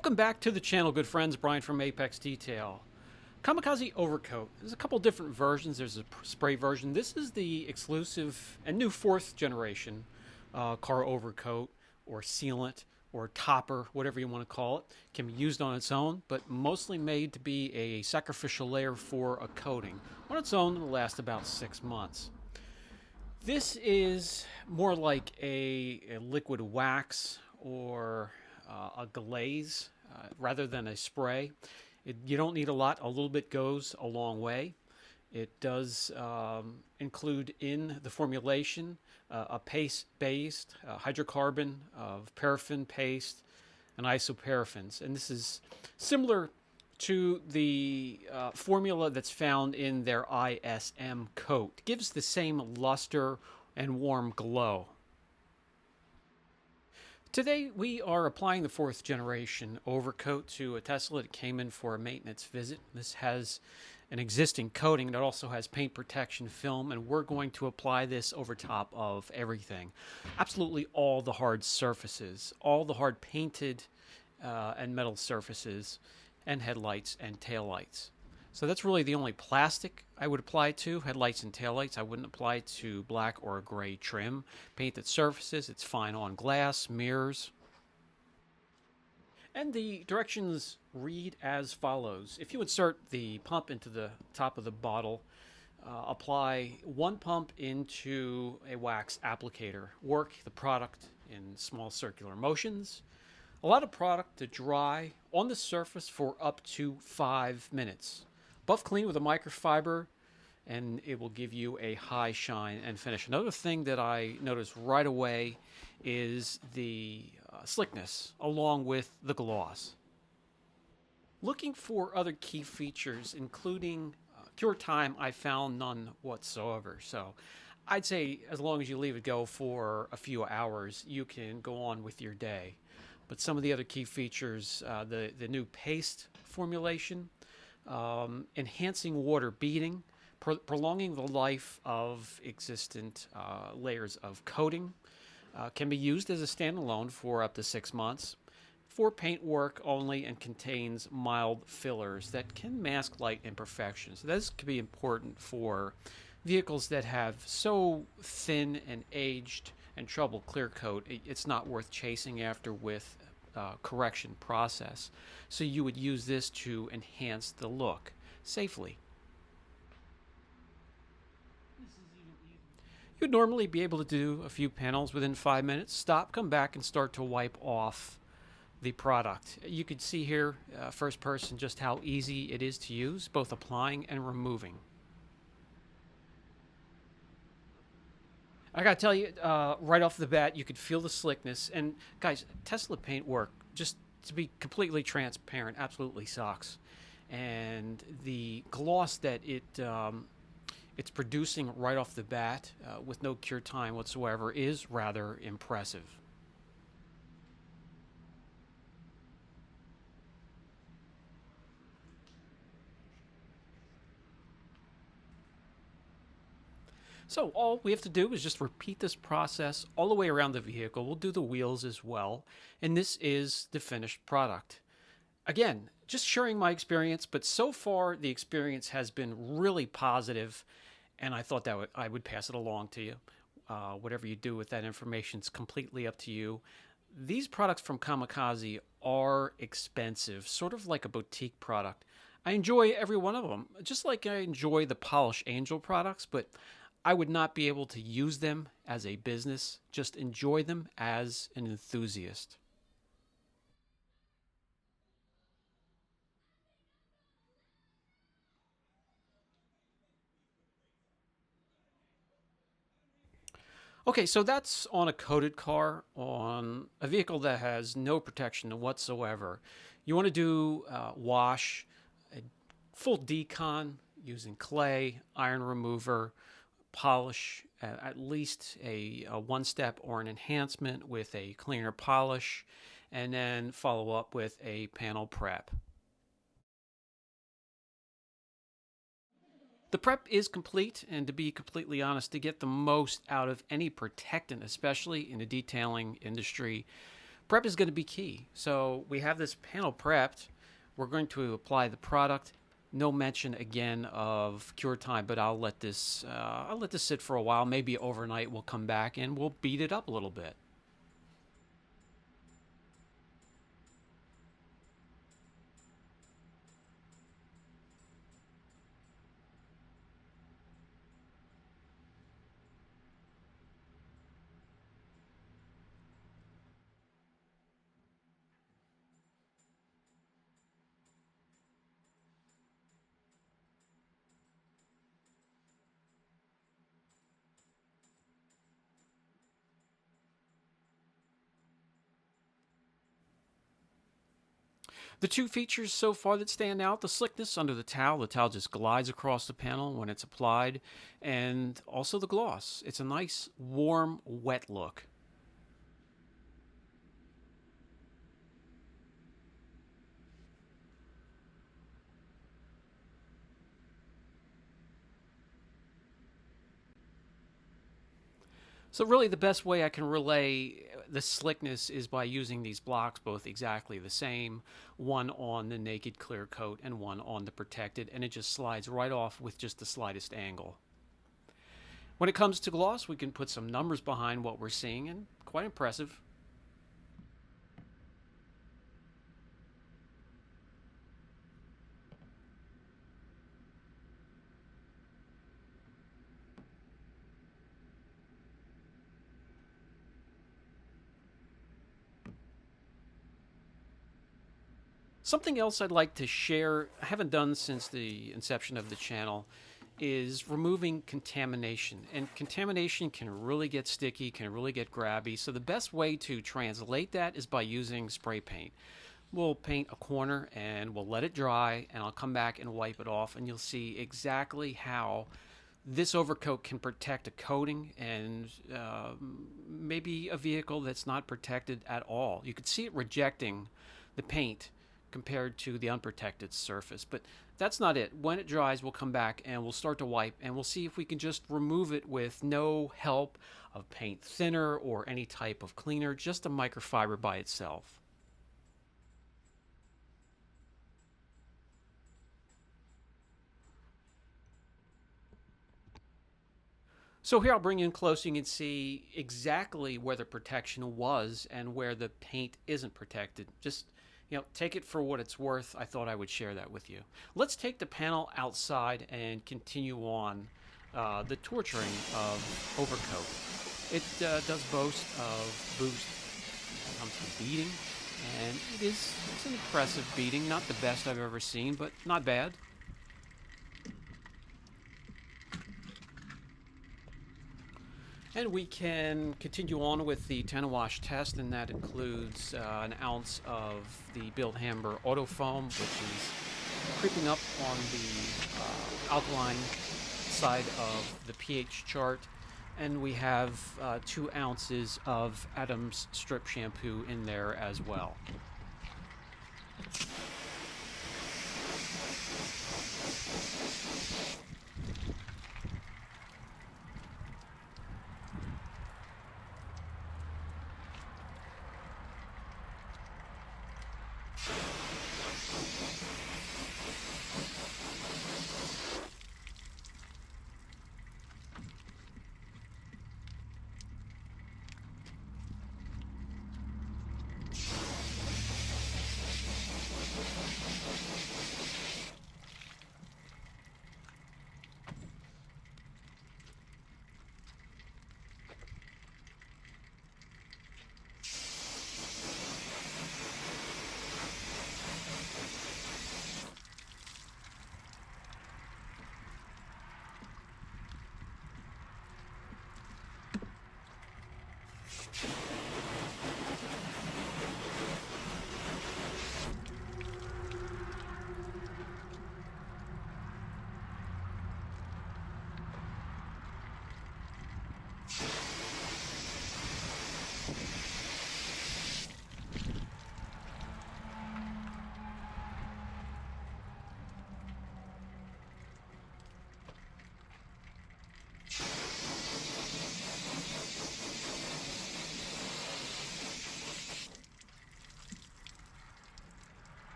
Welcome back to the channel, good friends. Brian from Apex Detail. Kamikaze Over Coat. There's a couple different versions. There's a spray version. This is the exclusive and new fourth generation car overcoat or sealant or topper, whatever you want to call it. Can be used on its own, but mostly made to be a sacrificial layer for a coating. On its own, it'll last about 6 months. This is more like a liquid wax or a glaze rather than a spray. You don't need a lot. A little bit goes a long way. It does include in the formulation a paste-based hydrocarbon of paraffin paste and isoparaffins. And this is similar to the formula that's found in their ISM Coat. Gives the same luster and warm glow. Today we are applying the fourth generation overcoat to a Tesla that came in for a maintenance visit. This has an existing coating that also has paint protection film, and we're going to apply this over top of everything. Absolutely all the hard surfaces, all the hard painted and metal surfaces, and headlights and taillights. So that's really the only plastic I would apply to, headlights and taillights. I wouldn't apply to black or gray trim. Painted surfaces, it's fine on glass, mirrors. And the directions read as follows. If you insert the pump into the top of the bottle, apply one pump into a wax applicator. Work the product in small circular motions. Allow the product to dry on the surface for up to 5 minutes. Buff clean with a microfiber, and it will give you a high shine and finish. Another thing that I noticed right away is the slickness along with the gloss. Looking for other key features, including cure time, I found none whatsoever. So I'd say as long as you leave it go for a few hours, you can go on with your day. But some of the other key features, the new paste formulation, enhancing water beading, prolonging the life of existent layers of coating, can be used as a standalone for up to 6 months, for paint work only, and contains mild fillers that can mask light imperfections. This could be important for vehicles that have so thin and aged and troubled clear coat, it's not worth chasing after with correction process. So you would use this to enhance the look safely. You'd normally be able to do a few panels within 5 minutes, stop, come back, and start to wipe off the product. You could see here, first person, just how easy it is to use, both applying and removing. I gotta tell you, right off the bat, you could feel the slickness. And guys, Tesla paintwork, just to be completely transparent, absolutely sucks. And the gloss that it's producing right off the bat, with no cure time whatsoever, is rather impressive. So all we have to do is just repeat this process all the way around the vehicle. We'll do the wheels as well. And this is the finished product. Again, just sharing my experience, but so far the experience has been really positive, and I thought that I would pass it along to you. Whatever you do with that information is completely up to you. These products from Kamikaze are expensive, sort of like a boutique product. I enjoy every one of them, just like I enjoy the Polish Angel products, but I would not be able to use them as a business, just enjoy them as an enthusiast. Okay, so that's on a coated car, on a vehicle that has no protection whatsoever. You want to do wash, a full decon using clay, iron remover, polish, at least a one-step or an enhancement with a cleaner polish, and then follow up with a panel prep. The prep is complete, and to be completely honest, to get the most out of any protectant, especially in the detailing industry, Prep is going to be key. So we have this panel prepped. We're going to apply the product. No mention again of cure time, but I'll let this sit for a while. Maybe overnight. We'll come back and we'll beat it up a little bit. The two features so far that stand out: the slickness under the towel. The towel just glides across the panel when it's applied, and also the gloss. It's a nice, warm, wet look. So really the best way I can relay the slickness is by using these blocks both exactly the same, one on the naked clear coat and one on the protected, and it just slides right off with just the slightest angle. When it comes to gloss, we can put some numbers behind what we're seeing, and quite impressive. Something else I'd like to share, I haven't done since the inception of the channel, is removing contamination. And contamination can really get sticky, can really get grabby. So the best way to translate that is by using spray paint. We'll paint a corner and we'll let it dry, and I'll come back and wipe it off, and you'll see exactly how this overcoat can protect a coating and maybe a vehicle that's not protected at all. You could see it rejecting the paint compared to the unprotected surface. But that's not it. When it dries, we'll come back and we'll start to wipe, and we'll see if we can just remove it with no help of paint thinner or any type of cleaner, just a microfiber by itself. So here I'll bring you in close. You can see exactly where the protection was and where the paint isn't protected. Just, take it for what it's worth. I thought I would share that with you. Let's take the panel outside and continue on the torturing of Overcoat. It does boast of boost when it comes to beading, and it's an impressive beading. Not the best I've ever seen, but not bad. And we can continue on with the Tanawash test, and that includes an ounce of the Bill Hamber Auto Foam, which is creeping up on the alkaline side of the pH chart. And we have 2 ounces of Adams Strip Shampoo in there as well.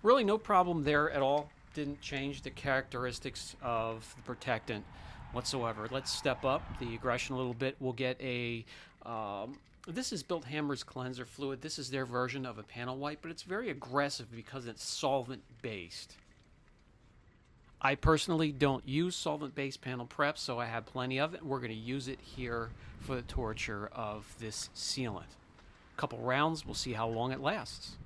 Really no problem there at all. Didn't change the characteristics of the protectant whatsoever. Let's step up the aggression a little bit. We'll get a, this is Built Hammer's cleanser fluid. This is their version of a panel wipe, but it's very aggressive because it's solvent based. I personally don't use solvent-based panel prep, so I have plenty of it. We're going to use it here for the torture of this sealant. A couple rounds, we'll see how long it lasts.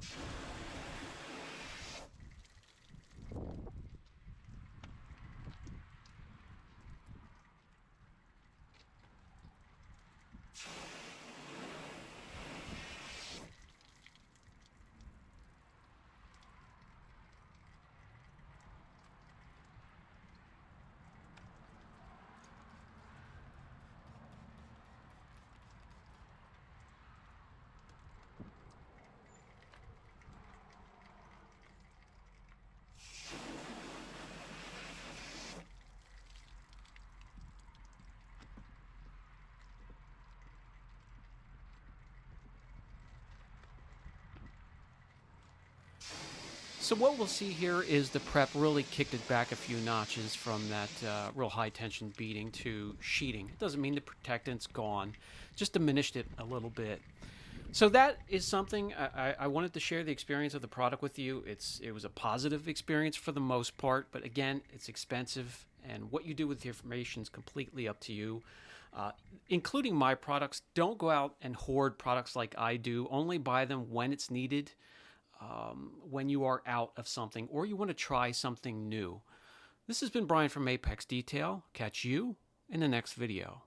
So what we'll see here is the prep really kicked it back a few notches from that real high tension beading to sheeting. It doesn't mean the protectant's gone, just diminished it a little bit. So that is something I wanted to share the experience of the product with you. It was a positive experience for the most part, but again, it's expensive, and what you do with the information is completely up to you. Including my products, don't go out and hoard products like I do. Only buy them when it's needed. When you are out of something or you want to try something new. This has been Brian from Apex Detail. Catch you in the next video.